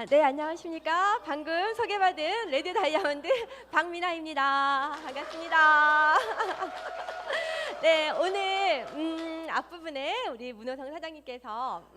네, 안녕하십니까. 방금 소개받은 레드 다이아몬드 박미나입니다. 반갑습니다. 네, 오늘 앞부분에 우리 문호성 사장님께서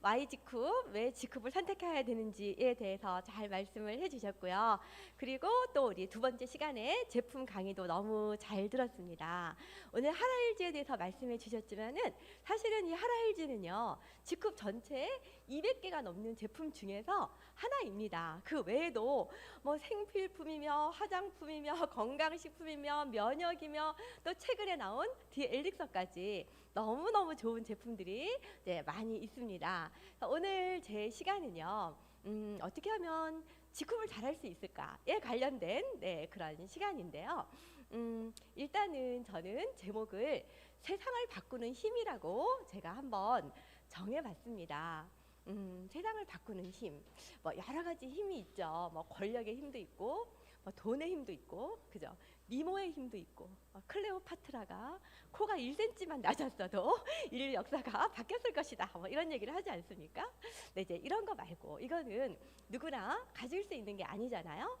Y 직쿱, 왜 직쿱을 선택해야 되는지에 대해서 잘 말씀을 해주셨고요. 그리고 또 우리 두 번째 시간에 제품 강의도 너무 잘 들었습니다. 오늘 하라일즈에 대해서 말씀해 주셨지만은 사실은 이 하라일즈는요, 직쿱 전체 200개가 넘는 제품 중에서 하나입니다. 그 외에도 뭐 생필품이며 화장품이며 건강식품이며 면역이며 또 최근에 나온 디엘릭서까지 너무너무 좋은 제품들이 많이 있습니다. 오늘 제 시간은요, 어떻게 하면 직쿱을 잘할 수 있을까에 관련된 그런 시간인데요. 일단은 저는 제목을 세상을 바꾸는 힘이라고 제가 한번 정해봤습니다. 세상을 바꾸는 힘, 뭐 여러 가지 힘이 있죠. 뭐 권력의 힘도 있고, 뭐 돈의 힘도 있고, 그죠? 미모의 힘도 있고, 클레오파트라가 코가 1cm만 낮았어도 인류 역사가 바뀌었을 것이다. 뭐 이런 얘기를 하지 않습니까? 네, 이제 이런 거 말고 이거는 누구나 가질 수 있는 게 아니잖아요.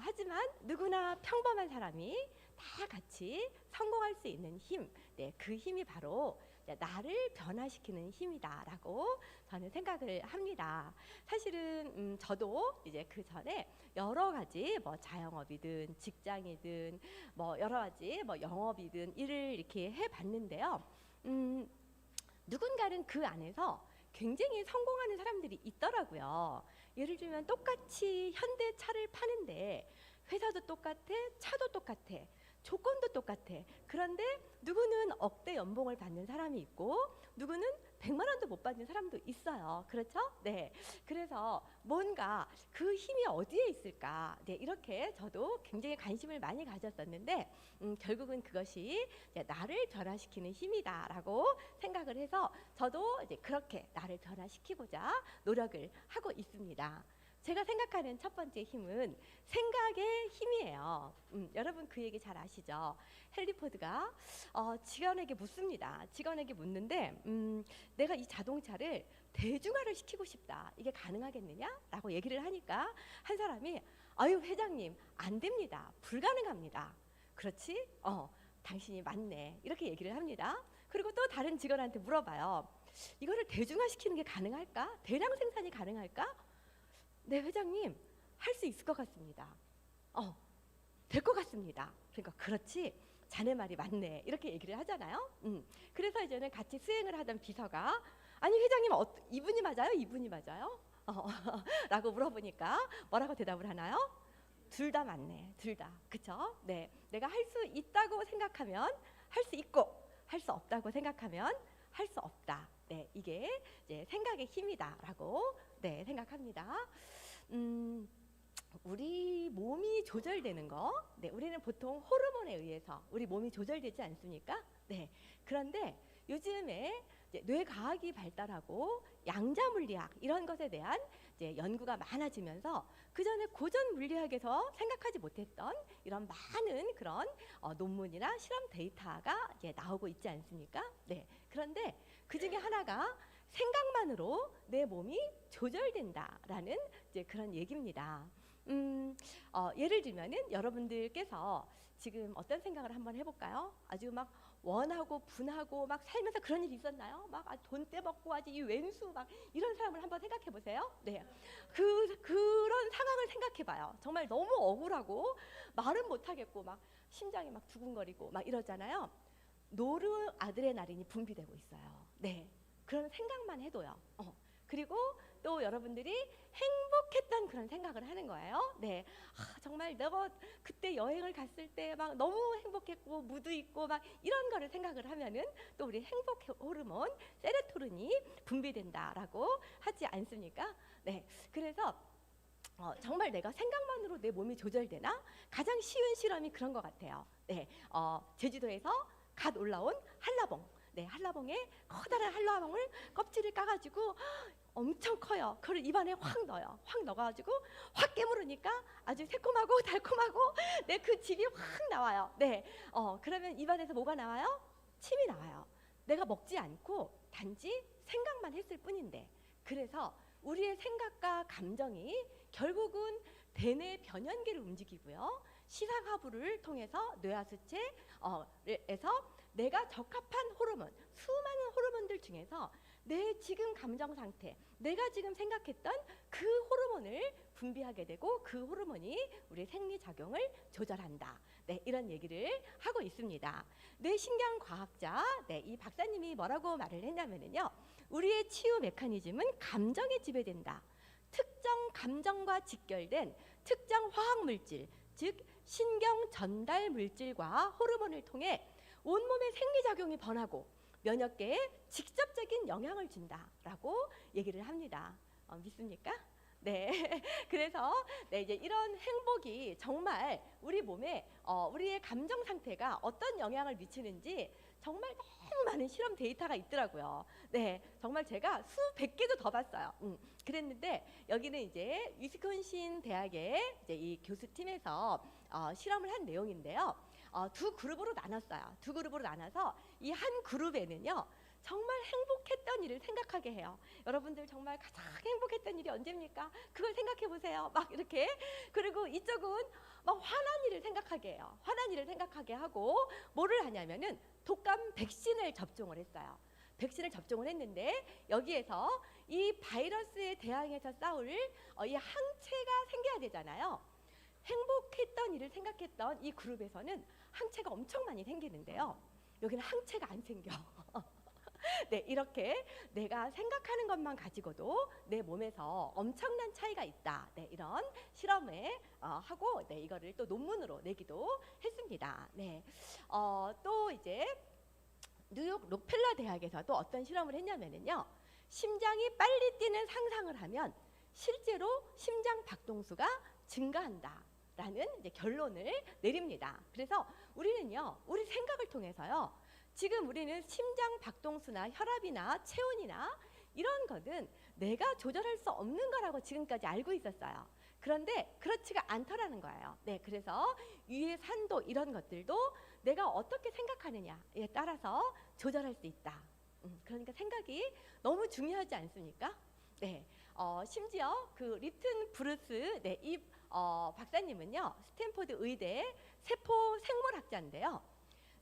하지만 누구나 평범한 사람이 다 같이 성공할 수 있는 힘, 그 힘이 바로 나를 변화시키는 힘이다라고 저는 생각을 합니다. 사실은 저도 이제 그 전에 여러 가지 뭐 자영업이든 직장이든 뭐 여러 가지 뭐 영업이든 일을 이렇게 해봤는데요. 누군가는 그 안에서 굉장히 성공하는 사람들이 있더라고요. 예를 들면 똑같이 현대차를 파는데 회사도 똑같아, 차도 똑같아, 조건도 똑같아. 그런데 누구는 억대 연봉을 받는 사람이 있고 누구는 100만 원도 못 받는 사람도 있어요. 그렇죠? 네. 그래서 뭔가 그 힘이 어디에 있을까? 네, 이렇게 저도 굉장히 관심을 많이 가졌었는데 결국은 그것이 나를 변화시키는 힘이다라고 생각을 해서 저도 이제 그렇게 나를 변화시키고자 노력을 하고 있습니다. 제가 생각하는 첫 번째 힘은 생각의 힘이에요. 여러분 그 얘기 잘 아시죠? 헨리 포드가 직원에게 묻습니다. 직원에게 묻는데 내가 이 자동차를 대중화를 시키고 싶다. 이게 가능하겠느냐? 라고 얘기를 하니까 한 사람이 아유 회장님 안 됩니다. 불가능합니다. 그렇지? 당신이 맞네. 이렇게 얘기를 합니다. 그리고 또 다른 직원한테 물어봐요. 이거를 대중화시키는 게 가능할까? 대량 생산이 가능할까? 네, 회장님 할 수 있을 것 같습니다. 될 것 같습니다. 그러니까 그렇지, 자네 말이 맞네. 이렇게 얘기를 하잖아요. 그래서 이제는 같이 수행을 하던 비서가 아니 회장님 이분이 맞아요? 이분이 맞아요? 라고 물어보니까 뭐라고 대답을 하나요? 둘 다 맞네. 둘 다. 그쵸? 네, 내가 할 수 있다고 생각하면 할 수 있고 할 수 없다고 생각하면 할 수 없다. 네, 이게 이제 생각의 힘이다라고 생각합니다. 우리 몸이 조절되는 거, 우리는 보통 호르몬에 의해서 우리 몸이 조절되지 않습니까? 네. 그런데 요즘에 이제 뇌과학이 발달하고 양자 물리학 이런 것에 대한 이제 연구가 많아지면서 그 전에 고전 물리학에서 생각하지 못했던 이런 많은 그런 논문이나 실험 데이터가 이제 나오고 있지 않습니까? 네. 그런데 그 중에 하나가 생각만으로 내 몸이 조절된다라는 이제 그런 얘기입니다. 예를 들면은 여러분들께서 지금 어떤 생각을 한번 해볼까요? 아주 막 원하고 분하고 막 살면서 그런 일이 있었나요? 막 돈 떼먹고 아주 이 왼수 막 이런 사람을 한번 생각해 보세요. 네, 그런 상황을 생각해봐요. 정말 너무 억울하고 말은 못하겠고 막 심장이 막 두근거리고 막 이러잖아요. 노르아드레날린이 분비되고 있어요. 네, 그런 생각만 해도요. 그리고 또 여러분들이 행복했던 그런 생각을 하는 거예요. 네, 정말 내가 그때 여행을 갔을 때 막 너무 행복했고 무드 있고 막 이런 거를 생각을 하면은 또 우리 행복 호르몬 세로토닌이 분비된다라고 하지 않습니까? 네, 그래서 정말 내가 생각만으로 내 몸이 조절되나? 가장 쉬운 실험이 그런 것 같아요. 네, 제주도에서 갓 올라온 한라봉. 네, 한라봉에 커다란 한라봉을 껍질을 까가지고 엄청 커요. 그걸 입안에 확 넣어요. 확 넣어가지고 확 깨물으니까 아주 새콤하고 달콤하고 그 즙이 확 나와요. 네, 그러면 입안에서 뭐가 나와요? 침이 나와요. 내가 먹지 않고 단지 생각만 했을 뿐인데. 그래서 우리의 생각과 감정이 결국은 대뇌 변연계를 움직이고요. 시상하부를 통해서 뇌하수체에서 내가 적합한 호르몬, 수많은 호르몬들 중에서 내 지금 감정 상태, 내가 지금 생각했던 그 호르몬을 분비하게 되고 그 호르몬이 우리 생리작용을 조절한다. 네, 이런 얘기를 하고 있습니다. 뇌신경과학자, 이 박사님이 뭐라고 말을 했냐면요. 우리의 치유 메커니즘은 감정에 지배된다. 특정 감정과 직결된 특정 화학물질, 즉 신경 전달 물질과 호르몬을 통해 온몸의 생리작용이 변하고 면역계에 직접적인 영향을 준다라고 얘기를 합니다. 믿습니까? 네. 그래서 이제 이런 행복이 정말 우리 몸에 우리의 감정 상태가 어떤 영향을 미치는지 정말 너무 많은 실험 데이터가 있더라고요. 네, 정말 제가 수백 개도 더 봤어요. 그랬는데 여기는 이제 위스콘신 대학의 이제 이 교수팀에서 실험을 한 내용인데요. 두 그룹으로 나눴어요. 두 그룹으로 나눠서 이 한 그룹에는요. 정말 행복했던 일을 생각하게 해요. 여러분들 정말 가장 행복했던 일이 언제입니까? 그걸 생각해 보세요. 막 이렇게. 그리고 이쪽은 막 화난 일을 생각하게 해요. 화난 일을 생각하게 하고 뭐를 하냐면은 독감 백신을 접종을 했어요. 백신을 접종을 했는데 여기에서 이 바이러스에 대항해서 싸울 이 항체가 생겨야 되잖아요. 행복했던 일을 생각했던 이 그룹에서는 항체가 엄청 많이 생기는데요. 여기는 항체가 안 생겨. 네, 이렇게 내가 생각하는 것만 가지고도 내 몸에서 엄청난 차이가 있다. 네, 이런 실험에 하고 이거를 또 논문으로 내기도 했습니다. 네, 또 이제 뉴욕 록펠러 대학에서도 어떤 실험을 했냐면요. 심장이 빨리 뛰는 상상을 하면 실제로 심장 박동수가 증가한다라는 이제 결론을 내립니다. 그래서 우리는요, 우리 생각을 통해서요. 지금 우리는 심장 박동수나 혈압이나 체온이나 이런 것은 내가 조절할 수 없는 거라고 지금까지 알고 있었어요. 그런데 그렇지가 않더라는 거예요. 네, 그래서 위의 산도 이런 것들도 내가 어떻게 생각하느냐에 따라서 조절할 수 있다. 그러니까 생각이 너무 중요하지 않습니까? 네, 심지어 그 리튼 브루스 이 박사님은요 스탠포드 의대 세포 생물학자인데요.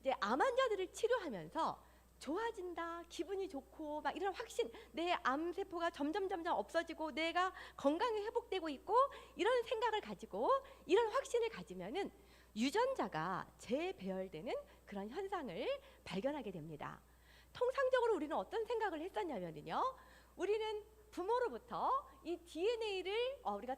이제 암 환자들을 치료하면서 좋아진다, 기분이 좋고 막 이런 확신, 내 암세포가 점점 없어지고 내가 건강이 회복되고 있고 이런 생각을 가지고 이런 확신을 가지면은 유전자가 재배열되는 그런 현상을 발견하게 됩니다. 통상적으로 우리는 어떤 생각을 했었냐면요. 우리는 부모로부터 이 DNA를 우리가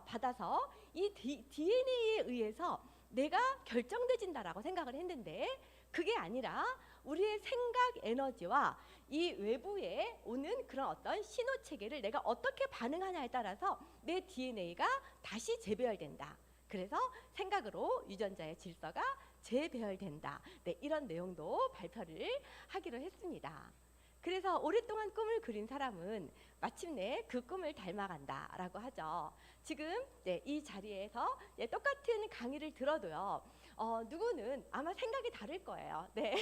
받아서 이 DNA에 의해서 내가 결정되진다라고 생각을 했는데 그게 아니라 우리의 생각 에너지와 이 외부에 오는 그런 어떤 신호 체계를 내가 어떻게 반응하냐에 따라서 내 DNA가 다시 재배열된다. 그래서 생각으로 유전자의 질서가 재배열된다. 네, 이런 내용도 발표를 하기로 했습니다. 그래서 오랫동안 꿈을 그린 사람은 마침내 그 꿈을 닮아간다라고 하죠. 지금 이 자리에서 똑같은 강의를 들어도요. 누구는 아마 생각이 다를 거예요. 네,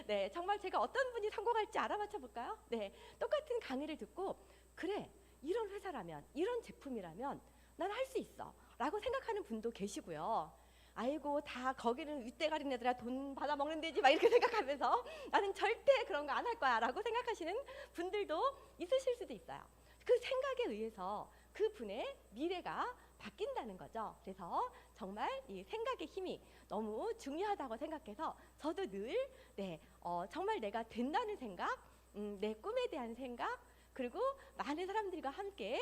네, 정말 제가 어떤 분이 성공할지 알아맞혀 볼까요? 네, 똑같은 강의를 듣고 그래 이런 회사라면 이런 제품이라면 난 할 수 있어라고 생각하는 분도 계시고요. 아이고 다 거기는 윗대가리 애들아 돈 받아 먹는 데지 막 이렇게 생각하면서 나는 절대 그런 거 안 할 거야 라고 생각하시는 분들도 있으실 수도 있어요. 그 생각에 의해서 그 분의 미래가 바뀐다는 거죠. 그래서 정말 이 생각의 힘이 너무 중요하다고 생각해서 저도 늘 정말 내가 된다는 생각, 내 꿈에 대한 생각, 그리고 많은 사람들과 함께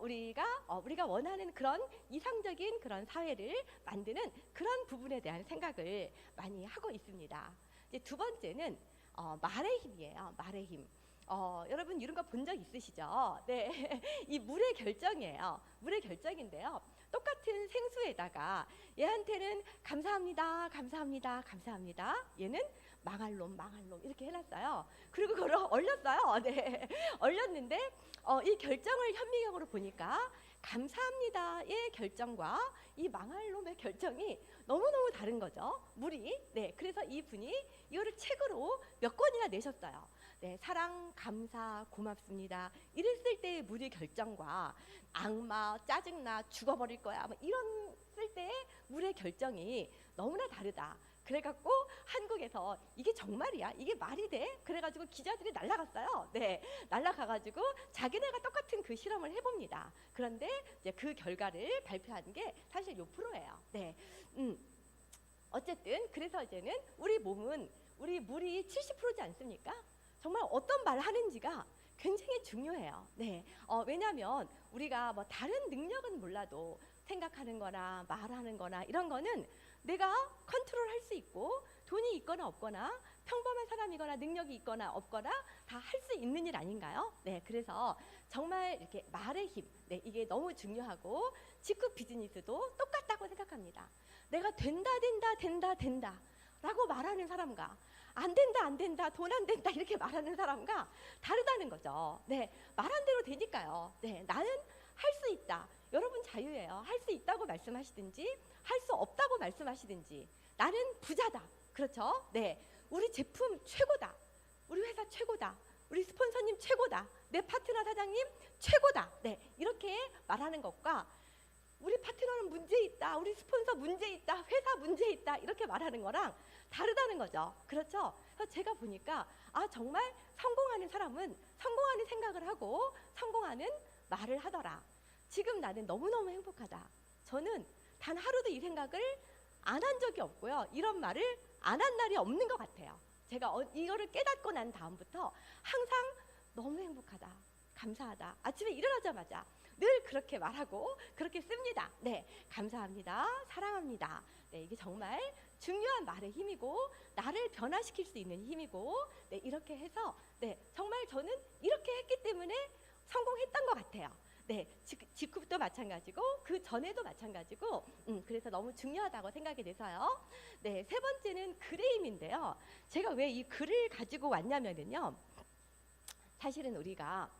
우리가 원하는 그런 이상적인 그런 사회를 만드는 그런 부분에 대한 생각을 많이 하고 있습니다. 이제 두 번째는 말의 힘이에요. 말의 힘. 여러분 이런 거 본 적 있으시죠? 네, 이 물의 결정이에요. 물의 결정인데요. 똑같은 생수에다가 얘한테는 감사합니다, 감사합니다, 감사합니다. 얘는 망할 놈, 망할 놈 이렇게 해놨어요. 그리고 그걸 얼렸어요. 네, 얼렸는데 이 결정을 현미경으로 보니까 감사합니다의 결정과 이 망할 놈의 결정이 너무너무 다른 거죠. 물이. 네, 그래서 이분이 이거를 책으로 몇 권이나 내셨어요. 네, 사랑, 감사, 고맙습니다. 이랬을 때의 물의 결정과 악마, 짜증나, 죽어버릴 거야. 뭐 이런 쓸 때의 물의 결정이 너무나 다르다. 그래갖고 한국에서 이게 정말이야? 이게 말이 돼? 그래가지고 기자들이 날라갔어요. 네, 날라가가지고 자기네가 똑같은 그 실험을 해봅니다. 그런데 이제 그 결과를 발표한 게 사실 요 프로예요. 네, 어쨌든 그래서 이제는 우리 몸은 우리 물이 70%지 않습니까? 정말 어떤 말을 하는지가 굉장히 중요해요. 네, 왜냐하면 우리가 뭐 다른 능력은 몰라도 생각하는 거나 말하는 거나 이런 거는 내가 컨트롤할 수 있고 돈이 있거나 없거나 평범한 사람이거나 능력이 있거나 없거나 다 할 수 있는 일 아닌가요? 네, 그래서 정말 이렇게 말의 힘, 네, 이게 너무 중요하고 직급 비즈니스도 똑같다고 생각합니다. 내가 된다 라고 말하는 사람과 안 된다 돈 안 된다 이렇게 말하는 사람과 다르다는 거죠. 네, 말한 대로 되니까요. 네, 나는 할 수 있다. 여러분 자유예요. 할 수 있다고 말씀하시든지 할 수 없다고 말씀하시든지 나는 부자다. 그렇죠? 네, 우리 제품 최고다. 우리 회사 최고다. 우리 스폰서님 최고다. 내 파트너 사장님 최고다. 네, 이렇게 말하는 것과 우리 파트너는 문제 있다. 우리 스폰서 문제 있다. 회사 문제 있다. 이렇게 말하는 거랑 다르다는 거죠. 그렇죠? 그래서 제가 보니까 정말 성공하는 사람은 성공하는 생각을 하고 성공하는 말을 하더라. 지금 나는 너무너무 행복하다. 저는 단 하루도 이 생각을 안 한 적이 없고요. 이런 말을 안 한 날이 없는 것 같아요. 제가 이거를 깨닫고 난 다음부터 항상 너무 행복하다. 감사하다. 아침에 일어나자마자 늘 그렇게 말하고 그렇게 씁니다. 네, 감사합니다. 사랑합니다. 네, 이게 정말 중요한 말의 힘이고 나를 변화시킬 수 있는 힘이고 네, 이렇게 해서 네, 정말 저는 이렇게 했기 때문에 성공했던 것 같아요. 네, 직후도 마찬가지고 그 전에도 마찬가지고 그래서 너무 중요하다고 생각이 돼서요. 네, 세 번째는 글의 힘인데요. 제가 왜 이 글을 가지고 왔냐면요. 사실은 우리가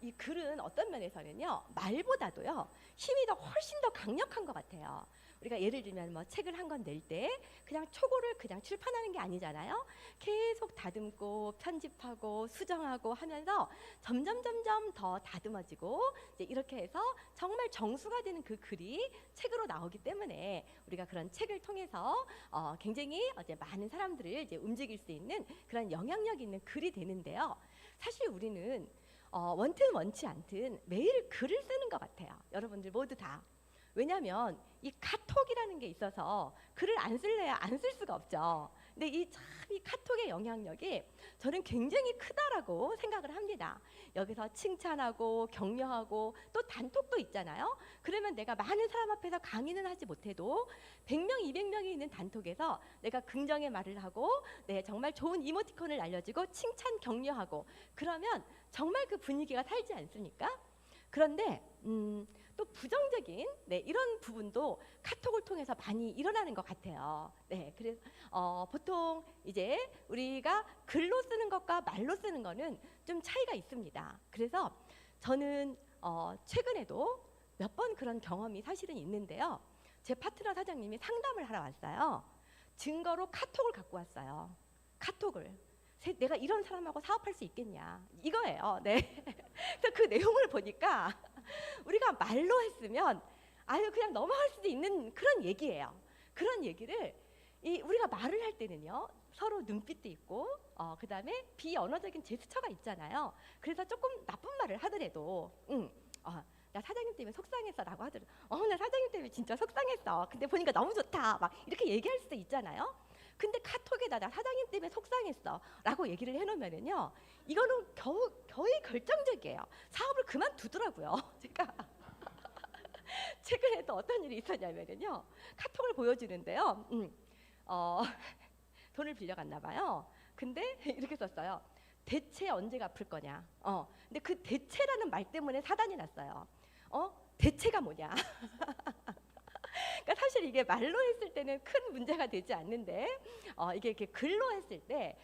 이 글은 어떤 면에서는요 말보다도요 힘이 훨씬 더 강력한 것 같아요. 우리가 예를 들면 뭐 책을 한 권 낼 때 그냥 초고를 그냥 출판하는 게 아니잖아요. 계속 다듬고 편집하고 수정하고 하면서 점점 더 다듬어지고 이제 이렇게 해서 정말 정수가 되는 그 글이 책으로 나오기 때문에 우리가 그런 책을 통해서 굉장히 이제 많은 사람들을 이제 움직일 수 있는 그런 영향력 있는 글이 되는데요. 사실 우리는 원튼 원치 않든 매일 글을 쓰는 것 같아요. 여러분들 모두 다. 왜냐하면 이 카톡이라는 게 있어서 글을 안 쓸래야 안 쓸 수가 없죠. 근데 이 카톡의 영향력이 저는 굉장히 크다라고 생각을 합니다. 여기서 칭찬하고 격려하고 또 단톡도 있잖아요. 그러면 내가 많은 사람 앞에서 강의는 하지 못해도 100명, 200명이 있는 단톡에서 내가 긍정의 말을 하고 네, 정말 좋은 이모티콘을 알려주고 칭찬 격려하고 그러면 정말 그 분위기가 살지 않습니까? 그런데 또 부정적인 네, 이런 부분도 카톡을 통해서 많이 일어나는 것 같아요. 네, 그래서 보통 이제 우리가 글로 쓰는 것과 말로 쓰는 거는 좀 차이가 있습니다. 그래서 저는 최근에도 몇 번 그런 경험이 사실은 있는데요. 제 파트너 사장님이 상담을 하러 왔어요. 증거로 카톡을 갖고 왔어요. 카톡을. 내가 이런 사람하고 사업할 수 있겠냐 이거예요. 네. 그래서 그 내용을 보니까 우리가 말로 했으면 그냥 넘어갈 수도 있는 그런 얘기예요. 그런 얘기를 우리가 말을 할 때는요 서로 눈빛도 있고 그 다음에 비언어적인 제스처가 있잖아요. 그래서 조금 나쁜 말을 하더라도 나 사장님 때문에 속상했어 라고 하더라도 나 사장님 때문에 진짜 속상했어. 근데 보니까 너무 좋다 막 이렇게 얘기할 수도 있잖아요. 근데 카톡에다 나 사장님 때문에 속상했어 라고 얘기를 해놓으면은요 이거는 거의 결정적이에요. 사업을 그만두더라고요. 제가 최근에 또 어떤 일이 있었냐면요 카톡을 보여주는데요 돈을 빌려갔나 봐요. 근데 이렇게 썼어요. 대체 언제 갚을 거냐. 근데 그 대체라는 말 때문에 사단이 났어요. 대체가 뭐냐. 그러니까 사실 이게 말로 했을 때는 큰 문제가 되지 않는데 이게 이렇게 글로 했을 때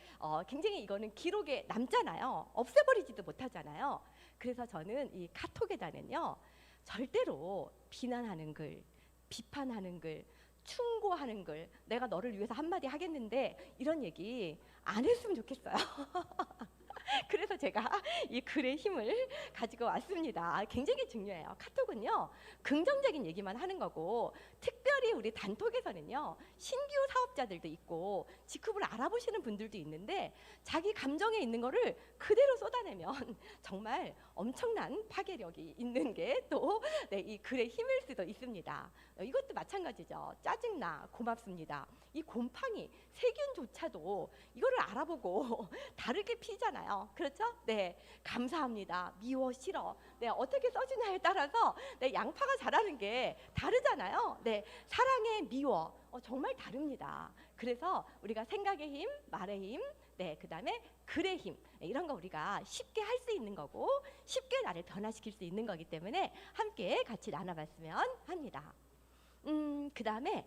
굉장히 이거는 기록에 남잖아요. 없애버리지도 못하잖아요. 그래서 저는 이 카톡에다는요 절대로 비난하는 글, 비판하는 글, 충고하는 글, 내가 너를 위해서 한마디 하겠는데 이런 얘기 안 했으면 좋겠어요. 그래서 제가 이 글의 힘을 가지고 왔습니다. 굉장히 중요해요. 카톡은요, 긍정적인 얘기만 하는 거고, 특별히 우리 단톡에서는요, 신규 사업자들도 있고 직급을 알아보시는 분들도 있는데, 자기 감정에 있는 거를 그대로 쏟아내면 정말 엄청난 파괴력이 있는 게 또 이 글의 힘일 수도 있습니다. 이것도 마찬가지죠. 짜증나, 고맙습니다. 이 곰팡이, 세균조차도 이거를 알아보고 다르게 피잖아요. 그렇죠? 네, 감사합니다. 미워, 싫어. 네, 어떻게 써주냐에 따라서 양파가 자라는 게 다르잖아요. 네, 사랑해, 미워. 정말 다릅니다. 그래서 우리가 생각의 힘, 말의 힘, 그 다음에 글의 힘, 이런 거 우리가 쉽게 할 수 있는 거고, 쉽게 나를 변화시킬 수 있는 거기 때문에 함께 같이 나눠봤으면 합니다. 그 다음에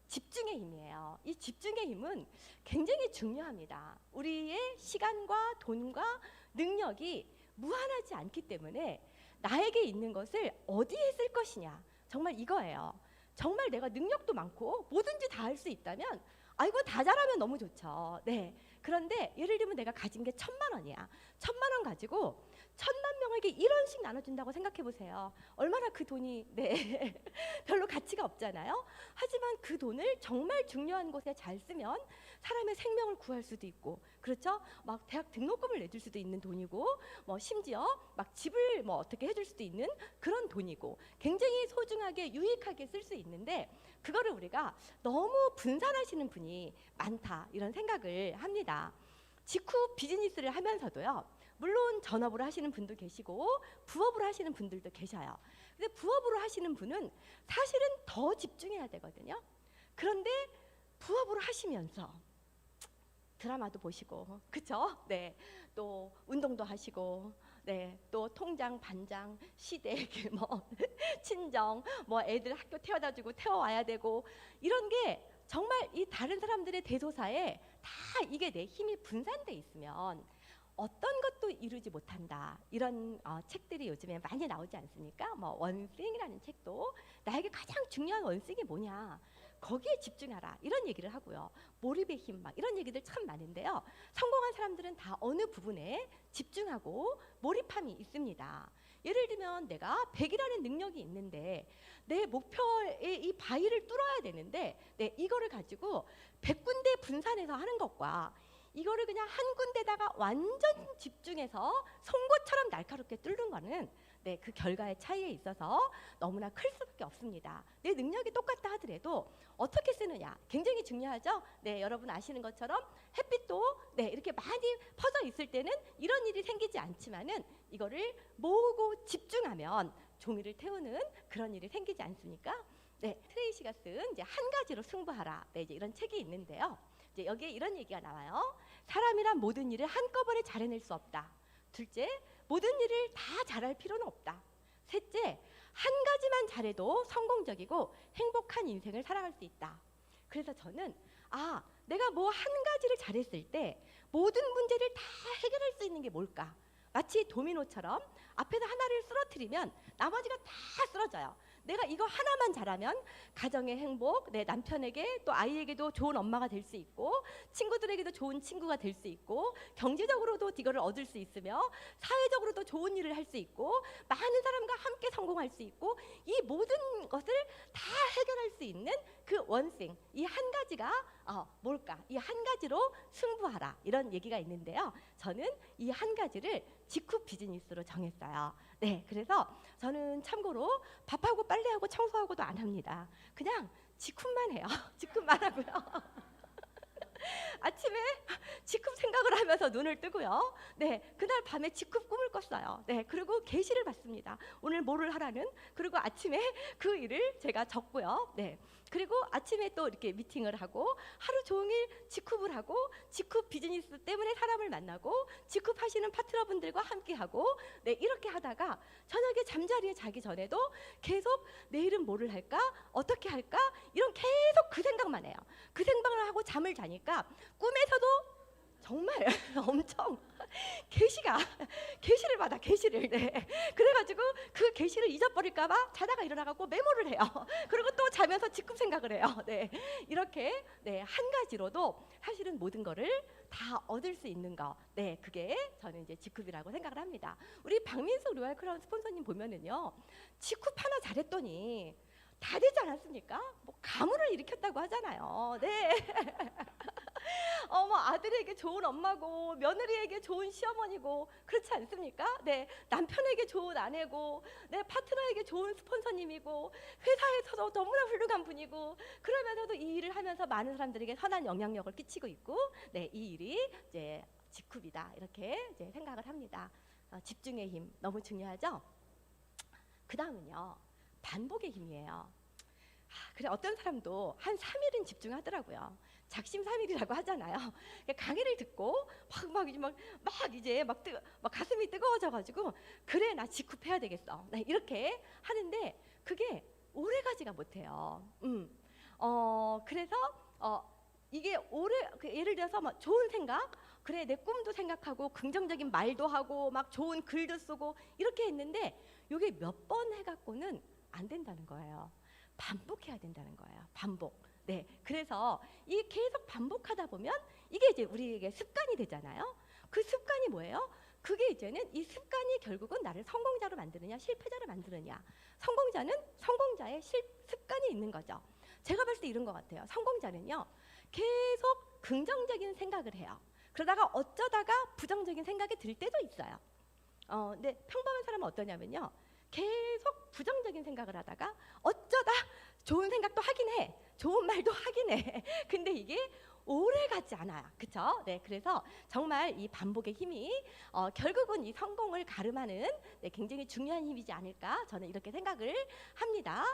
집중의 힘이에요. 이 집중의 힘은 굉장히 중요합니다. 우리의 시간과 돈과 능력이 무한하지 않기 때문에 나에게 있는 것을 어디에 쓸 것이냐, 정말 이거예요. 정말 내가 능력도 많고 뭐든지 다 할 수 있다면 이거 다 잘하면 너무 좋죠. 네. 그런데 예를 들면 내가 가진 게 1,000만 원이야. 1,000만 원 가지고 1,000만 명에게 1원씩 나눠준다고 생각해 보세요. 얼마나 그 돈이 별로 가치가 없잖아요. 하지만 그 돈을 정말 중요한 곳에 잘 쓰면 사람의 생명을 구할 수도 있고, 그렇죠? 막 대학 등록금을 내줄 수도 있는 돈이고, 뭐 심지어 막 집을 뭐 어떻게 해줄 수도 있는 그런 돈이고, 굉장히 소중하게 유익하게 쓸 수 있는데, 그거를 우리가 너무 분산하시는 분이 많다, 이런 생각을 합니다. 직후 비즈니스를 하면서도요, 물론 전업으로 하시는 분도 계시고 부업으로 하시는 분들도 계셔요. 근데 부업으로 하시는 분은 사실은 더 집중해야 되거든요. 그런데 부업으로 하시면서 드라마도 보시고, 그쵸? 네, 또 운동도 하시고, 네, 또 통장, 반장, 시댁, 뭐 친정, 뭐 애들 학교 태워다주고 태워와야 되고, 이런 게 정말 이 다른 사람들의 대소사에 다 이게 내 힘이 분산돼 있으면 어떤 것도 이루지 못한다, 이런 책들이 요즘에 많이 나오지 않습니까? 뭐 원싱이라는 책도 나에게 가장 중요한 원싱이 뭐냐, 거기에 집중하라, 이런 얘기를 하고요. 몰입의 힘, 막 이런 얘기들 참 많은데요. 성공한 사람들은 다 어느 부분에 집중하고 몰입함이 있습니다. 예를 들면 내가 100이라는 능력이 있는데 내 목표의 이 바위를 뚫어야 되는데, 이거를 가지고 100군데 분산해서 하는 것과 이거를 그냥 한 군데다가 완전 집중해서 송곳처럼 날카롭게 뚫는 거는 그 결과의 차이에 있어서 너무나 클 수밖에 없습니다. 내 능력이 똑같다 하더라도 어떻게 쓰느냐 굉장히 중요하죠. 여러분 아시는 것처럼 햇빛도 이렇게 많이 퍼져 있을 때는 이런 일이 생기지 않지만은 이거를 모으고 집중하면 종이를 태우는 그런 일이 생기지 않습니까? 트레이시가 쓴 이제 한 가지로 승부하라, 이제 이런 책이 있는데요. 이제 여기에 이런 얘기가 나와요. 사람이란 모든 일을 한꺼번에 잘해낼 수 없다. 둘째, 모든 일을 다 잘할 필요는 없다. 셋째, 한 가지만 잘해도 성공적이고 행복한 인생을 살아갈 수 있다. 그래서 저는 내가 뭐 한 가지를 잘했을 때 모든 문제를 다 해결할 수 있는 게 뭘까? 마치 도미노처럼 앞에서 하나를 쓰러뜨리면 나머지가 다 쓰러져요. 내가 이거 하나만 잘하면 가정의 행복, 내 남편에게 또 아이에게도 좋은 엄마가 될 수 있고, 친구들에게도 좋은 친구가 될 수 있고, 경제적으로도 이거를 얻을 수 있으며 사회적으로도 좋은 일을 할 수 있고, 많은 사람과 함께 성공할 수 있고, 이 모든 것을 다 해결할 수 있는 그 원싱, 이 한 가지가 뭘까? 이 한 가지로 승부하라, 이런 얘기가 있는데요. 저는 이 한 가지를 직후 비즈니스로 정했어요. 그래서 저는 참고로 밥하고 빨래하고 청소하고도 안 합니다. 그냥 직후만 해요. 직후만 하고요. 아침에 직후 생각을 하면서 눈을 뜨고요. 그날 밤에 직후 꿈을 꿨어요. 그리고 계시를 받습니다. 오늘 뭐를 하라는. 그리고 아침에 그 일을 제가 적고요. 그리고 아침에 또 이렇게 미팅을 하고 하루 종일 직후를 하고, 직후 비즈니스 때문에 사람을 만나고, 직후 하시는 파트너분들과 함께하고, 이렇게 하다가 저녁에 잠자리에 자기 전에도 계속 내일은 뭐를 할까, 어떻게 할까, 이런 계속 그 생각만 해요. 그 생각을 하고 잠을 자니까 꿈에서도 정말 엄청 계시를 받아, 계시를. 네. 그래가지고 그 계시를 잊어버릴까봐 자다가 일어나갖고 메모를 해요. 그리고 또 자면서 직급 생각을 해요. 네. 이렇게 네, 한 가지로도 사실은 모든 거를 다 얻을 수 있는 거. 네, 그게 저는 이제 직급이라고 생각을 합니다. 우리 박민숙 로얄 크라운 스폰서님 보면은요, 직급 하나 잘했더니 다 되지 않았습니까? 뭐 가문을 일으켰다고 하잖아요. 네. 아들에게 좋은 엄마고 며느리에게 좋은 시어머니고 그렇지 않습니까? 네, 남편에게 좋은 아내고 네, 파트너에게 좋은 스폰서님이고 회사에서도 너무나 훌륭한 분이고 그러면서도 이 일을 하면서 많은 사람들에게 선한 영향력을 끼치고 있고 네, 이 일이 이제 직급이다 이렇게 이제 생각을 합니다. 집중의 힘 너무 중요하죠? 그 다음은요, 반복의 힘이에요. 그래, 어떤 사람도 한 3일은 집중하더라고요. 작심삼일이라고 하잖아요. 강의를 듣고 막 가슴이 뜨거워져가지고 그래 나 직급해야 되겠어. 네, 이렇게 하는데 그게 오래가지가 못해요. 그래서 이게 예를 들어서 막 좋은 생각, 그래 내 꿈도 생각하고 긍정적인 말도 하고 막 좋은 글도 쓰고 이렇게 했는데 이게 몇 번 해갖고는 안 된다는 거예요. 반복해야 된다는 거예요. 반복. 네, 그래서 이게 계속 반복하다 보면 이게 이제 우리에게 습관이 되잖아요. 그 습관이 뭐예요? 그게 이제는 이 습관이 결국은 나를 성공자로 만드느냐 실패자로 만드느냐. 성공자는 성공자의 습관이 있는 거죠. 제가 봤을 때 이런 것 같아요. 성공자는요, 계속 긍정적인 생각을 해요. 그러다가 어쩌다가 부정적인 생각이 들 때도 있어요. 근데 평범한 사람은 어떠냐면요, 계속 부정적인 생각을 하다가 어쩌다 좋은 생각도 하긴 해, 좋은 말도 하긴 해. 근데 이게 오래 가지 않아요. 그쵸? 네, 그래서 정말 이 반복의 힘이 결국은 이 성공을 가름하는 네, 굉장히 중요한 힘이지 않을까 저는 이렇게 생각을 합니다.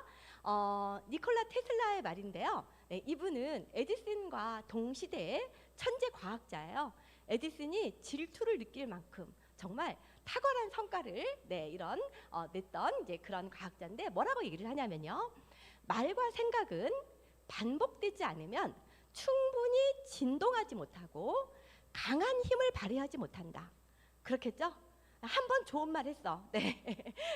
니콜라 테슬라의 말인데요. 네, 이분은 에디슨과 동시대의 천재 과학자예요. 에디슨이 질투를 느낄 만큼 정말 탁월한 성과를 냈던 이제 그런 과학자인데 뭐라고 얘기를 하냐면요, 말과 생각은 반복되지 않으면 충분히 진동하지 못하고 강한 힘을 발휘하지 못한다. 그렇겠죠? 한 번 좋은 말 했어. 네.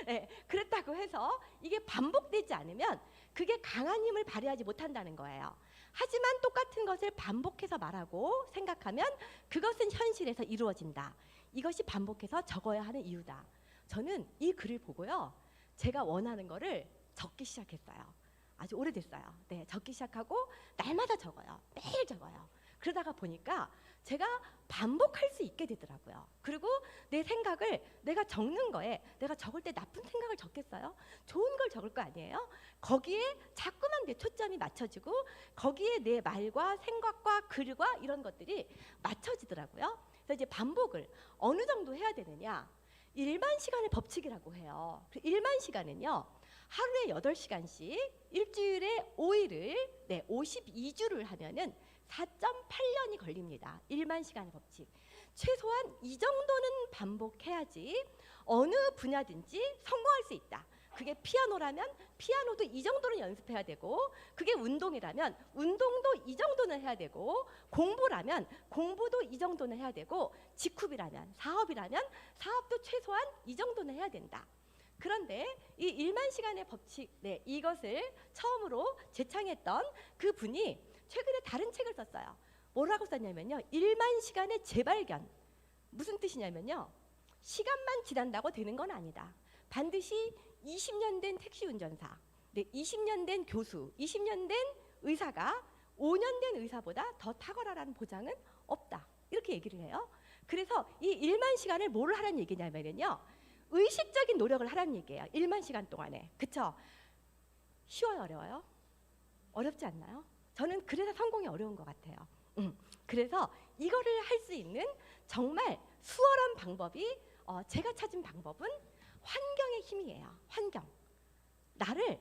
네. 그랬다고 해서 이게 반복되지 않으면 그게 강한 힘을 발휘하지 못한다는 거예요. 하지만 똑같은 것을 반복해서 말하고 생각하면 그것은 현실에서 이루어진다. 이것이 반복해서 적어야 하는 이유다. 저는 이 글을 보고요, 제가 원하는 거를 적기 시작했어요. 아주 오래됐어요. 네, 적기 시작하고 날마다 적어요. 매일 적어요. 그러다가 보니까 제가 반복할 수 있게 되더라고요. 그리고 내 생각을 내가 적는 거에, 내가 적을 때 나쁜 생각을 적겠어요? 좋은 걸 적을 거 아니에요? 거기에 자꾸만 내 초점이 맞춰지고 거기에 내 말과 생각과 글과 이런 것들이 맞춰지더라고요. 그래서 이제 반복을 어느 정도 해야 되느냐, 1만 시간의 법칙이라고 해요. 그 1만 시간은요, 하루에 8시간씩 일주일에 5일을 52주를 하면은 4.8년이 걸립니다. 1만 시간의 법칙. 최소한 이 정도는 반복해야지 어느 분야든지 성공할 수 있다. 그게 피아노라면 피아노도 이 정도는 연습해야 되고, 그게 운동이라면 운동도 이 정도는 해야 되고, 공부라면 공부도 이 정도는 해야 되고, 직급이라면 사업이라면 사업도 최소한 이 정도는 해야 된다. 그런데 이 1만 시간의 법칙, 이것을 처음으로 제창했던 그 분이 최근에 다른 책을 썼어요. 뭐라고 썼냐면요, 1만 시간의 재발견. 무슨 뜻이냐면요, 시간만 지난다고 되는 건 아니다. 반드시 20년 된 택시 운전사, 20년 된 교수, 20년 된 의사가 5년 된 의사보다 더 탁월하라는 보장은 없다. 이렇게 얘기를 해요. 그래서 이 1만 시간을 뭘 하라는 얘기냐면요, 의식적인 노력을 하라는 얘기예요. 1만 시간 동안에. 그쵸? 쉬워요, 어려워요? 어렵지 않나요? 저는 그래서 성공이 어려운 것 같아요. 그래서 이거를 할 수 있는 정말 수월한 방법이, 제가 찾은 방법은 환경의 힘이에요. 환경. 나를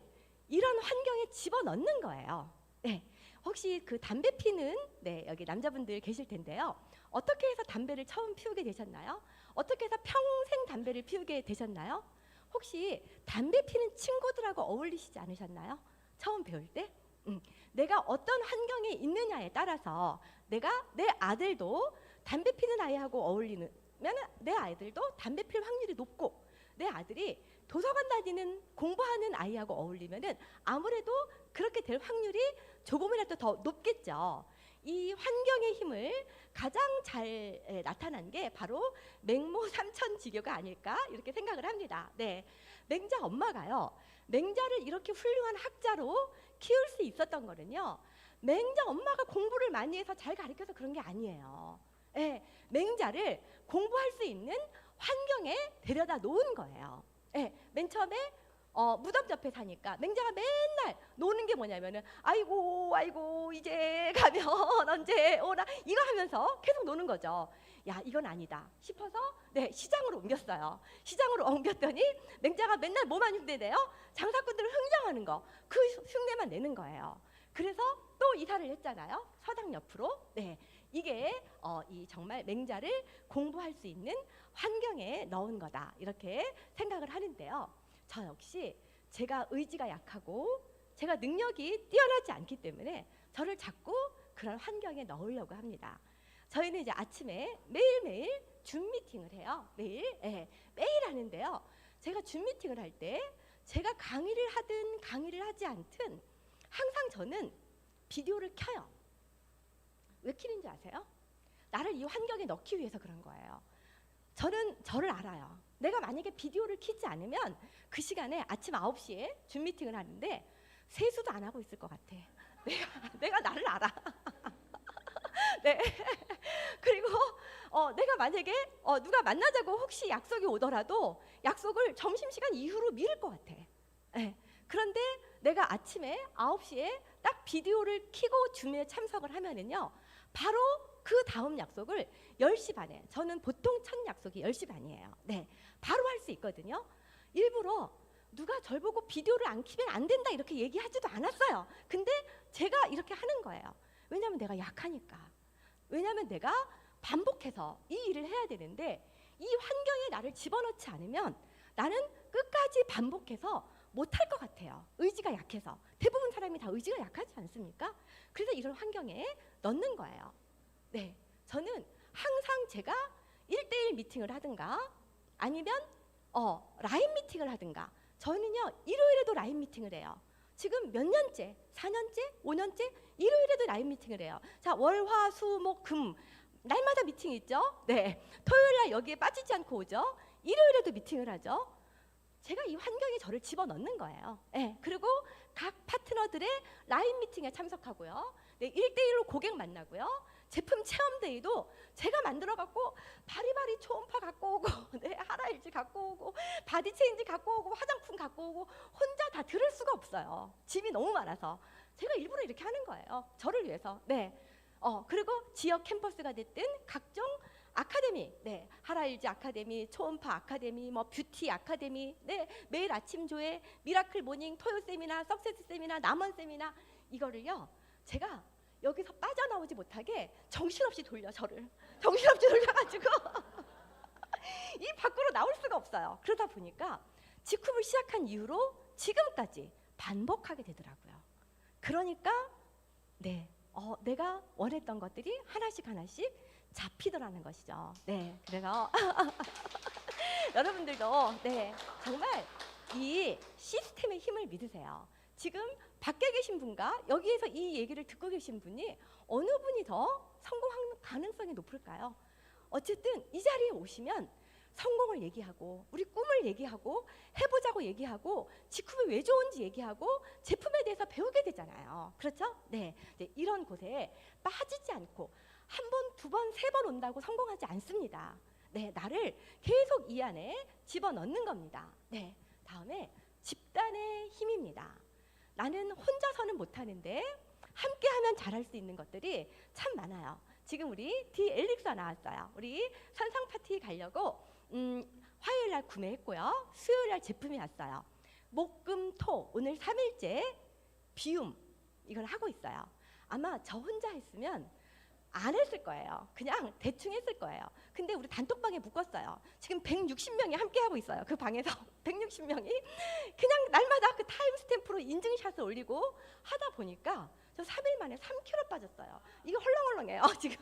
이런 환경에 집어넣는 거예요. 네. 혹시 그 담배 피는 여기 남자분들 계실 텐데요. 어떻게 해서 담배를 처음 피우게 되셨나요? 어떻게 해서 평생 담배를 피우게 되셨나요? 혹시 담배 피는 친구들하고 어울리시지 않으셨나요? 처음 배울 때? 내가 어떤 환경에 있느냐에 따라서 내가 내 아들도 담배 피는 아이하고 어울리면 내 아이들도 담배 필 확률이 높고, 내 아들이 도서관 다니는 공부하는 아이하고 어울리면은 아무래도 그렇게 될 확률이 조금이라도 더 높겠죠. 이 환경의 힘을 가장 잘 나타난 게 바로 맹모 삼천지교가 아닐까 이렇게 생각을 합니다. 네, 맹자 엄마가요, 맹자를 이렇게 훌륭한 학자로 키울 수 있었던 거는요, 맹자 엄마가 공부를 많이 해서 잘 가르쳐서 그런 게 아니에요. 네, 맹자를 공부할 수 있는 환경에 데려다 놓은 거예요. 네, 맨 처음에 무덤 옆에 사니까 맹자가 맨날 노는 게 뭐냐면은 아이고 아이고 이제 가면 언제 오나 이거 하면서 계속 노는 거죠. 야, 이건 아니다 싶어서 네, 시장으로 옮겼어요. 시장으로 옮겼더니 맹자가 맨날 뭐만 흉내내요? 장사꾼들을 흥정하는 거, 그 흉내만 내는 거예요. 그래서 또 이사를 했잖아요, 서당 옆으로. 네, 이게 이 정말 맹자를 공부할 수 있는 환경에 넣은 거다 이렇게 생각을 하는데요. 저 역시 제가 의지가 약하고 제가 능력이 뛰어나지 않기 때문에 저를 자꾸 그런 환경에 넣으려고 합니다. 저희는 이제 아침에 매일매일 줌 미팅을 해요. 매일 하는데요. 제가 줌 미팅을 할 때 제가 강의를 하든 강의를 하지 않든 항상 저는 비디오를 켜요. 왜 켜는지 아세요? 나를 이 환경에 넣기 위해서 그런 거예요. 저는 저를 알아요. 내가 만약에 비디오를 켜지 않으면 그 시간에 아침 9시에 줌 미팅을 하는데 세수도 안 하고 있을 것 같아. 내가 나를 알아. 네. 그리고 내가 만약에 누가 만나자고 혹시 약속이 오더라도 약속을 점심시간 이후로 미룰 것 같아. 네. 그런데 내가 아침에 9시에 딱 비디오를 켜고 줌에 참석을 하면은요, 바로 그 다음 약속을 10시 반에, 저는 보통 첫 약속이 10시 반이에요. 네, 바로 할 수 있거든요. 일부러 누가 절 보고 비디오를 안 켜면 안 된다 이렇게 얘기하지도 않았어요. 근데 제가 이렇게 하는 거예요. 왜냐하면 내가 약하니까. 왜냐하면 내가 반복해서 이 일을 해야 되는데 이 환경에 나를 집어넣지 않으면 나는 끝까지 반복해서 못할 것 같아요. 의지가 약해서. 대부분 사람이 다 의지가 약하지 않습니까? 그래서 이런 환경에 넣는 거예요. 네, 저는 항상 제가 1대1 미팅을 하든가 아니면 라인 미팅을 하든가, 저는요 일요일에도 라인 미팅을 해요. 지금 몇 년째, 4년째, 5년째 일요일에도 라인 미팅을 해요. 자, 월, 화, 수, 목, 금 날마다 미팅이 있죠. 네, 토요일날 여기에 빠지지 않고 오죠. 일요일에도 미팅을 하죠. 제가 이 환경에 저를 집어넣는 거예요. 네, 그리고 각 파트너들의 라인 미팅에 참석하고요. 네, 1대1로 고객 만나고요. 제품 체험데이도 제가 만들어갖고 바리바리 초음파 갖고 오고 네, 하라일지 갖고 오고 바디 체인지 갖고 오고 화장품 갖고 오고 혼자 다 들을 수가 없어요. 짐이 너무 많아서 제가 일부러 이렇게 하는 거예요. 저를 위해서. 네. 그리고 지역 캠퍼스가 됐든 각종 아카데미, 네, 하라일지 아카데미, 초음파 아카데미, 뭐 뷰티 아카데미, 네, 매일 아침 조회, 미라클 모닝, 토요 세미나, 석세스 세미나, 남원 세미나, 이거를요 제가 여기서 빠져나오지 못하게 정신없이 돌려, 저를 정신없이 돌려가지고 이 밖으로 나올 수가 없어요. 그러다 보니까 직후를 시작한 이후로 지금까지 반복하게 되더라고요. 그러니까 네, 내가 원했던 것들이 하나씩 하나씩 잡히더라는 것이죠. 네, 그래서 여러분들도 네, 정말 이 시스템의 힘을 믿으세요. 지금 밖에 계신 분과 여기에서 이 얘기를 듣고 계신 분이 어느 분이 더 성공할 가능성이 높을까요? 어쨌든 이 자리에 오시면 성공을 얘기하고 우리 꿈을 얘기하고 해보자고 얘기하고 직후가 왜 좋은지 얘기하고 제품에 대해서 배우게 되잖아요. 그렇죠? 네, 이런 곳에 빠지지 않고 한 번, 두 번, 세 번 온다고 성공하지 않습니다. 네, 나를 계속 이 안에 집어넣는 겁니다. 네, 다음에 집단의 힘입니다. 나는 혼자서는 못하는데 함께하면 잘할 수 있는 것들이 참 많아요. 지금 우리 디 엘릭서 나왔어요. 우리 선상 파티 가려고 화요일 날 구매했고요. 수요일 날 제품이 왔어요. 목, 금, 토 오늘 3일째 비움 이걸 하고 있어요. 아마 저 혼자 했으면 안 했을 거예요. 그냥 대충 했을 거예요. 근데 우리 단톡방에 묶었어요. 지금 160명이 함께 하고 있어요. 그 방에서 160명이 그냥 날마다 그 타임 스탬프로 인증샷을 올리고 하다 보니까 저 3일 만에 3kg 빠졌어요. 이게 헐렁헐렁해요 지금.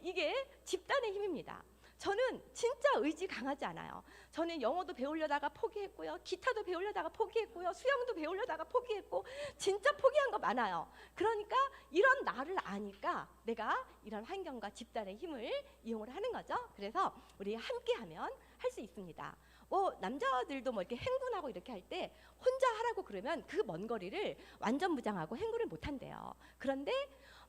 이게 집단의 힘입니다. 저는 진짜 의지 강하지 않아요. 저는 영어도 배우려다가 포기했고요. 기타도 배우려다가 포기했고요. 수영도 배우려다가 포기했고 진짜 포기한 거 많아요. 그러니까 이런 나를 아니까 내가 이런 환경과 집단의 힘을 이용을 하는 거죠. 그래서 우리 함께하면 할 수 있습니다. 남자들도 뭐 이렇게 행군하고 이렇게 할 때 혼자 하라고 그러면 그 먼 거리를 완전 무장하고 행군을 못 한대요. 그런데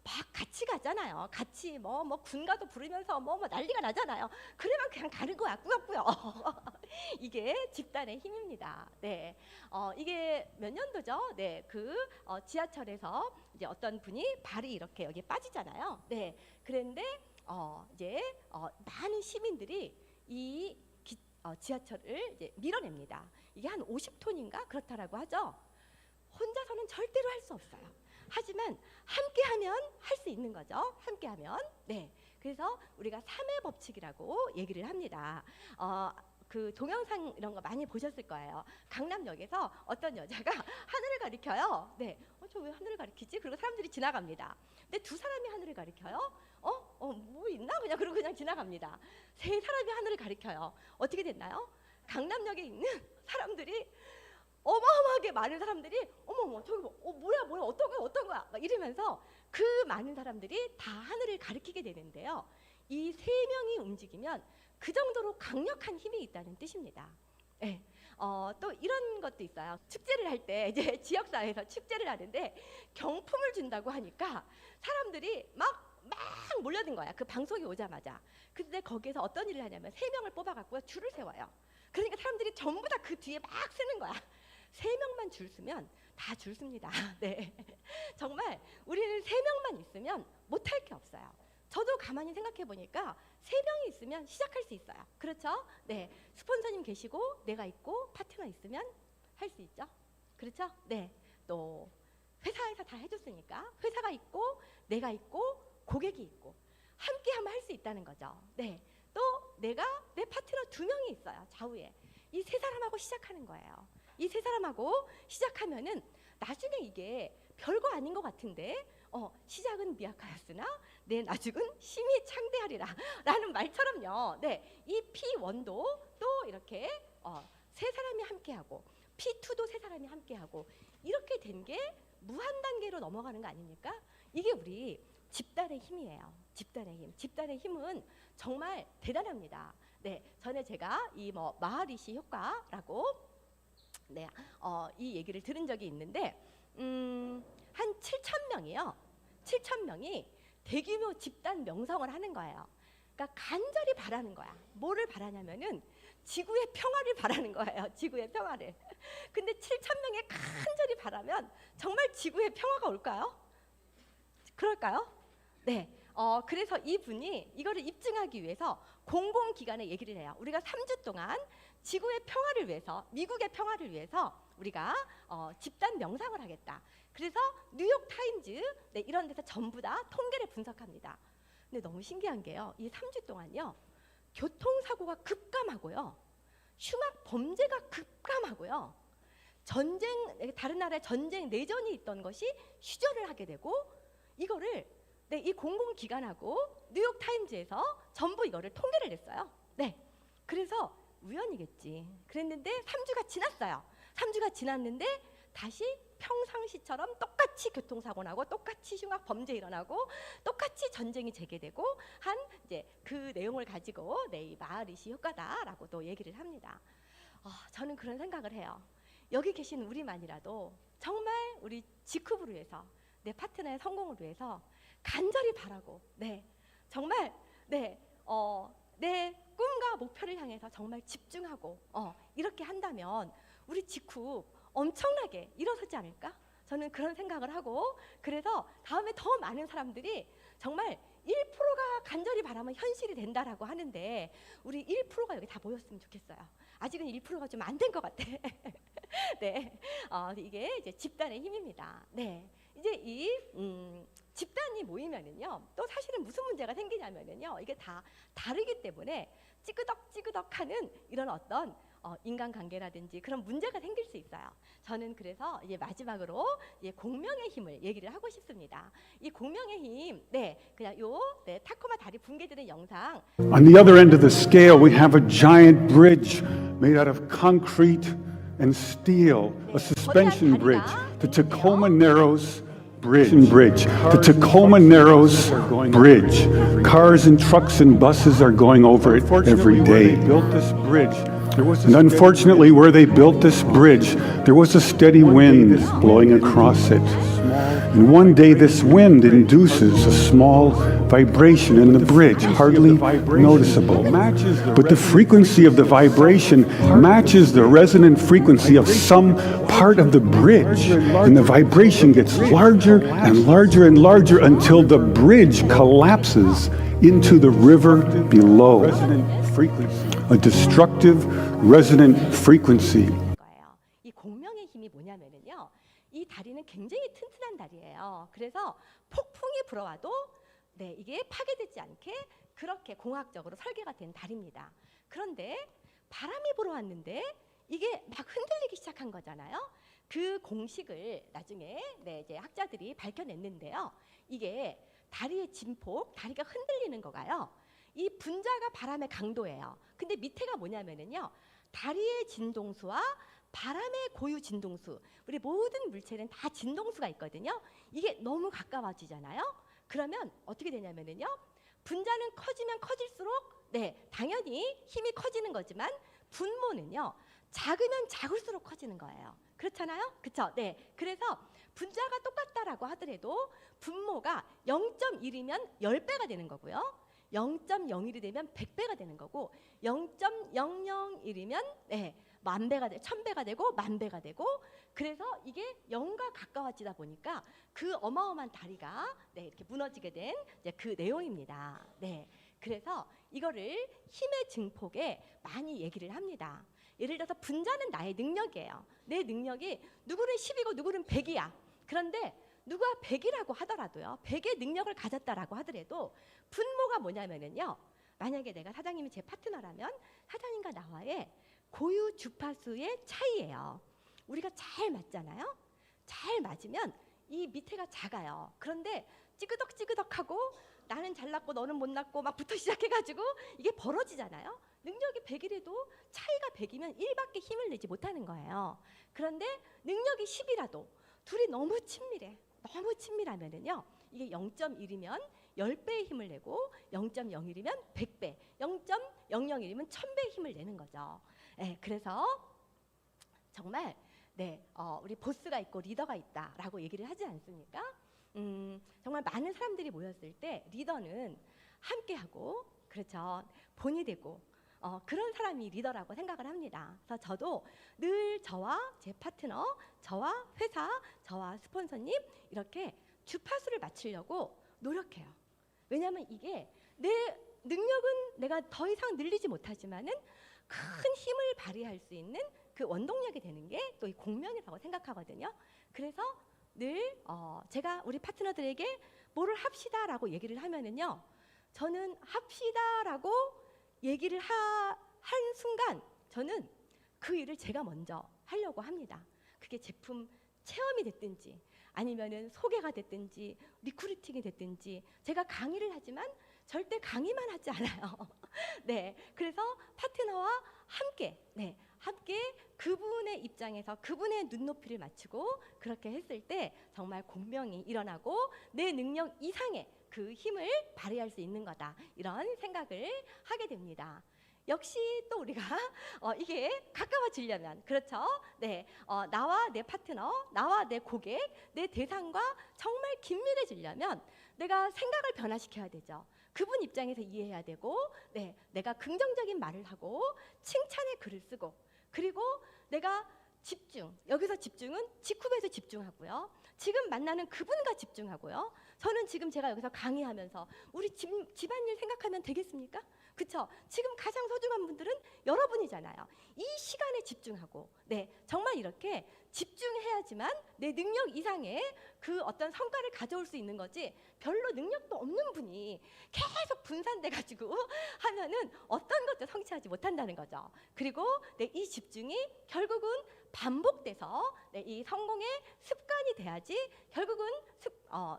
막 같이 가잖아요. 같이 뭐 군가도 부르면서 뭐 난리가 나잖아요. 그러면 그냥 가는 거야, 꾸역꾸역. 이게 집단의 힘입니다. 네, 이게 몇 년도죠? 네, 지하철에서 이제 어떤 분이 발이 이렇게 여기 빠지잖아요. 네, 그런데 이제 많은 시민들이 이 지하철을 이제 밀어냅니다. 이게 한 50톤인가 그렇다라고 하죠. 혼자서는 절대로 할 수 없어요. 하지만 함께하면 할 수 있는 거죠. 함께하면. 네. 그래서 우리가 3회 법칙이라고 얘기를 합니다. 그 동영상 이런 거 많이 보셨을 거예요. 강남역에서 어떤 여자가 하늘을 가리켜요. 네. 저 왜 하늘을 가리키지? 그리고 사람들이 지나갑니다. 근데 두 사람이 하늘을 가리켜요. 뭐 있나? 그러고 그냥 지나갑니다. 세 사람이 하늘을 가리켜요. 어떻게 됐나요? 강남역에 있는 사람들이 어마어마하게 많은 사람들이 어머머 저기 뭐야 어떤 거야 막 이러면서 그 많은 사람들이 다 하늘을 가리키게 되는데요. 이 세 명이 움직이면 그 정도로 강력한 힘이 있다는 뜻입니다. 네. 또 이런 것도 있어요. 축제를 할 때 이제 지역사회에서 축제를 하는데 경품을 준다고 하니까 사람들이 막 몰려든 거야. 그 방송이 오자마자. 근데 거기에서 어떤 일을 하냐면 3명을 뽑아갖고 줄을 세워요. 그러니까 사람들이 전부 다 그 뒤에 막 쓰는 거야. 3명만 줄 서면 다 줄 습니다. 네. 정말 우리는 3명만 있으면 못할 게 없어요. 저도 가만히 생각해 보니까 3명이 있으면 시작할 수 있어요. 그렇죠? 네. 스폰서님 계시고 내가 있고 파트너 있으면 할 수 있죠. 그렇죠? 네. 또 회사에서 다 해줬으니까 회사가 있고 내가 있고 고객이 있고 함께하면 할 수 있다는 거죠. 네. 또 내 파트너 2명이 있어요. 좌우에. 이 3사람하고 시작하는 거예요. 이 3사람하고 시작하면은 나중에 이게 별거 아닌 것 같은데 시작은 미약하였으나 내 나중은 심히 창대하리라 라는 말처럼요. 네, 이 P1도 또 이렇게 3사람이 함께하고 P2도 3사람이 함께하고 이렇게 된 게 무한 단계로 넘어가는 거 아닙니까? 이게 우리 집단의 힘이에요. 집단의 힘. 집단의 힘은 정말 대단합니다. 네, 전에 제가 이 마하리시 효과라고 네, 이 얘기를 들은 적이 있는데 한 7,000명이요. 7,000명이 대규모 집단 명성을 하는 거예요. 그러니까 간절히 바라는 거야. 뭐를 바라냐면은 지구의 평화를 바라는 거예요. 지구의 평화를. 근데 7,000명이 간절히 바라면 정말 지구의 평화가 올까요? 그럴까요? 네. 그래서 이분이 이거를 입증하기 위해서 공공기관에 얘기를 해요. 우리가 3주 동안 지구의 평화를 위해서, 미국의 평화를 위해서 우리가 집단 명상을 하겠다. 그래서 뉴욕 타임즈 네, 이런 데서 전부 다 통계를 분석합니다. 근데 너무 신기한 게요. 이 3주 동안요. 교통사고가 급감하고요. 흉악 범죄가 급감하고요. 다른 나라에 전쟁, 내전이 있던 것이 휴전을 하게 되고 이거를 네, 이 공공기관하고 뉴욕 타임즈에서 전부 이거를 통계를 냈어요. 네, 그래서 우연이겠지. 그랬는데 3주가 지났어요. 3주가 지났는데 다시 평상시처럼 똑같이 교통사고 나고 똑같이 흉악 범죄 일어나고 똑같이 전쟁이 재개되고 한 이제 그 내용을 가지고 네, 이 마하리시 효과다라고 또 얘기를 합니다. 저는 그런 생각을 해요. 여기 계신 우리만이라도 정말 우리 직후를 위해서 내 파트너의 성공을 위해서 간절히 바라고 네 정말 내 꿈과 목표를 향해서 정말 집중하고 이렇게 한다면 우리 직후 엄청나게 일어서지 않을까? 저는 그런 생각을 하고 그래서 다음에 더 많은 사람들이 정말 1%가 간절히 바라면 현실이 된다라고 하는데 우리 1%가 여기 다 모였으면 좋겠어요. 아직은 1%가 좀 안 된 것 같아. 네, 이게 이제 집단의 힘입니다. 네, 이제 이 집단이 모이면은요, 또 사실은 무슨 문제가 생기냐면은요, 이게 다 다르기 때문에 찌그덕찌그덕하는 이런 어떤 인간관계라든지 그런 문제가 생길 수 있어요. 저는 그래서 이제 마지막으로 이제 공명의 힘을 얘기를 하고 싶습니다. 이 공명의 힘, 그냥 타코마 다리 붕괴되는 영상. On the other end of the scale, we have a giant bridge made out of concrete and steel, a suspension bridge, the Tacoma Narrows Bridge. The Tacoma Narrows Bridge. Cars and trucks and buses are going over it every day. And unfortunately, where they built this bridge, there was a steady wind blowing across it. And one day this wind induces a small vibration in the bridge, hardly noticeable. But the frequency of the vibration matches the resonant frequency of some part of the bridge. And the vibration gets larger and larger and larger until the bridge collapses into the river below. A destructive resonant frequency. 이 공명의 힘이 뭐냐면요, 이 다리는 굉장히 튼튼한 다리예요. 그래서 폭풍이 불어와도 이게 파괴되지 않게 그렇게 공학적으로 설계가 된 다리입니다. 그런데 바람이 불어왔는데 이게 막 흔들리기 시작한 거잖아요. 그 공식을 나중에 이제 학자들이 밝혀냈는데요. 이게 다리의 진폭, 다리가 흔들리는 거가요. 이 분자가 바람의 강도예요. 근데 밑에가 뭐냐면요, 다리의 진동수와 바람의 고유 진동수, 우리 모든 물체는 다 진동수가 있거든요. 이게 너무 가까워지잖아요. 그러면 어떻게 되냐면요, 분자는 커지면 커질수록 당연히 힘이 커지는 거지만 분모는요, 작으면 작을수록 커지는 거예요. 그렇잖아요? 그렇죠? 그래서 분자가 똑같다라고 하더라도 분모가 0.1이면 10배가 되는 거고요. 0.01이 되면 100배가 되는 거고, 0.001이면 1000배가 되고 1000배가 되고 10,000배가 되고, 그래서 이게 0과 가까워지다 보니까 그 어마어마한 다리가 이렇게 무너지게 된 그 내용입니다. 그래서 이거를 힘의 증폭에 많이 얘기를 합니다. 예를 들어서 분자는 나의 능력이에요. 내 능력이 누구는 10이고 누구는 100이야. 그런데 누가 100이라고 하더라도요, 100의 능력을 가졌다라고 하더라도 분모가 뭐냐면요, 만약에 내가 사장님이 제 파트너라면 사장님과 나와의 고유 주파수의 차이예요. 우리가 잘 맞잖아요. 잘 맞으면 이 밑에가 작아요. 그런데 찌그덕찌그덕하고 나는 잘났고 너는 못났고 막부터 시작해가지고 이게 벌어지잖아요. 능력이 100이라도 차이가 100이면 1밖에 힘을 내지 못하는 거예요. 그런데 능력이 10이라도 둘이 너무 친밀해. 너무 친밀하면은요, 이게 0.1이면 10배의 힘을 내고 0.01이면 100배, 0.001이면 1000배의 힘을 내는 거죠. 그래서 정말 우리 보스가 있고 리더가 있다라고 얘기를 하지 않습니까? 정말 많은 사람들이 모였을 때 리더는 함께하고, 그렇죠, 본이 되고 그런 사람이 리더라고 생각을 합니다. 그래서 저도 늘 저와 제 파트너, 저와 회사, 저와 스폰서님 이렇게 주파수를 맞추려고 노력해요. 왜냐하면 이게 내 능력은 내가 더 이상 늘리지 못하지만은 큰 힘을 발휘할 수 있는 그 원동력이 되는 게 또 이 공명이라고 생각하거든요. 그래서 늘 제가 우리 파트너들에게 뭐를 합시다라고 얘기를 하면은요, 저는 합시다라고 얘기를 한 순간 저는 그 일을 제가 먼저 하려고 합니다. 그게 제품 체험이 됐든지 아니면은 소개가 됐든지 리크루팅이 됐든지, 제가 강의를 하지만 절대 강의만 하지 않아요. 그래서 파트너와 함께 그분의 입장에서 그분의 눈높이를 맞추고 그렇게 했을 때 정말 공명이 일어나고 내 능력 이상의 그 힘을 발휘할 수 있는 거다, 이런 생각을 하게 됩니다. 역시 또 우리가 이게 가까워지려면, 그렇죠? 나와 내 파트너, 나와 내 고객, 내 대상과 정말 긴밀해지려면 내가 생각을 변화시켜야 되죠. 그분 입장에서 이해해야 되고, 내가 긍정적인 말을 하고 칭찬의 글을 쓰고, 그리고 내가 여기서 집중은 직후에서 집중하고요. 지금 만나는 그분과 집중하고요. 저는 지금 제가 여기서 강의하면서 우리 집안일 생각하면 되겠습니까? 그쵸? 지금 가장 소중한 분들은 여러분이잖아요. 이 시간에 집중하고, 네, 정말 이렇게 집중해야지만 내 능력 이상의 그 어떤 성과를 가져올 수 있는 거지, 별로 능력도 없는 분이 계속 분산돼가지고 하면은 어떤 것도 성취하지 못한다는 거죠. 그리고 네, 이 집중이 결국은 반복돼서 네, 이 성공의 습관이 돼야지 결국은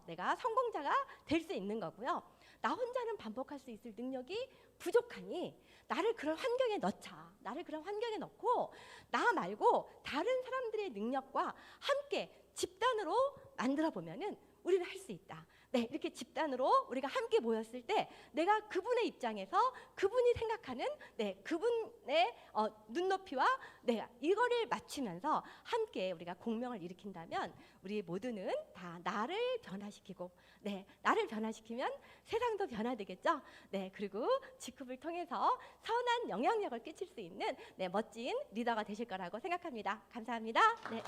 내가 성공자가 될 수 있는 거고요. 나 혼자는 반복할 수 있을 능력이 부족하니 나를 그런 환경에 넣자. 나를 그런 환경에 넣고 나 말고 다른 사람들의 능력과 함께 집단으로 만들어 보면은 우리는 할 수 있다. 네, 이렇게 집단으로 우리가 함께 모였을 때 내가 그분의 입장에서 그분이 생각하는 네, 그분의 눈높이와 네, 이거를 맞추면서 함께 우리가 공명을 일으킨다면 우리 모두는 다 나를 변화시키고 네, 나를 변화시키면 세상도 변화되겠죠. 네, 그리고 직급을 통해서 선한 영향력을 끼칠 수 있는 네, 멋진 리더가 되실 거라고 생각합니다. 감사합니다. 네.